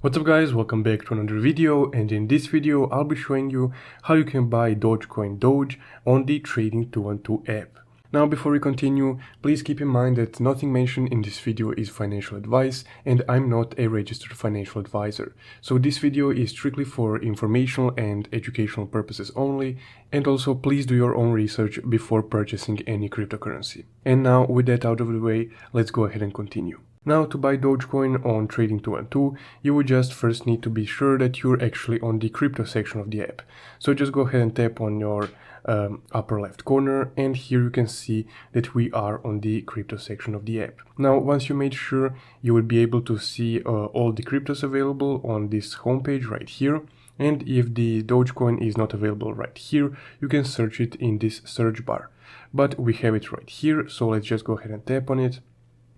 What's up guys, welcome back to another video, and in this video I'll be showing you how you can buy Dogecoin Doge on the Trading 212 app. Now before we continue, please keep in mind that nothing mentioned in this video is financial advice and I'm not a registered financial advisor. So this video is strictly for informational and educational purposes only, and also please do your own research before purchasing any cryptocurrency. And now with that out of the way, let's go ahead and continue. Now to buy Dogecoin on Trading 212, you would just first need to be sure that you're actually on the crypto section of the app. So just go ahead and tap on your upper left corner, and here you can see that we are on the crypto section of the app. Now once you made sure, you will be able to see all the cryptos available on this homepage right here. And if the Dogecoin is not available right here, you can search it in this search bar. But we have it right here, so let's just go ahead and tap on it.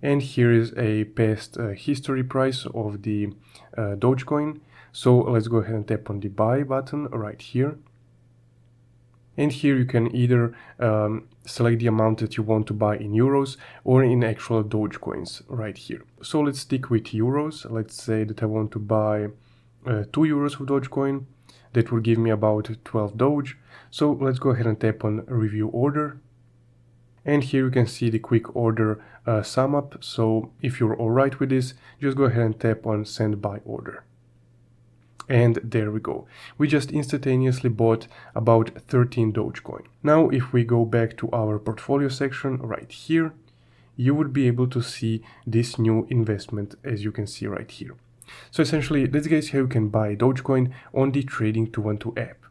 And here is a past history price of the Dogecoin. So let's go ahead and tap on the buy button right here. And here you can either select the amount that you want to buy in euros or in actual Dogecoins right here. So let's stick with euros. Let's say that I want to buy 2 euros of Dogecoin. That will give me about 12 Doge. So let's go ahead and tap on review order. And here you can see the quick order sum up. So if you're alright with this, just go ahead and tap on send buy order. And there we go. We just instantaneously bought about 13 Dogecoin. Now if we go back to our portfolio section right here, you would be able to see this new investment, as you can see right here. So essentially, let's guys how you can buy Dogecoin on the Trading 212 app.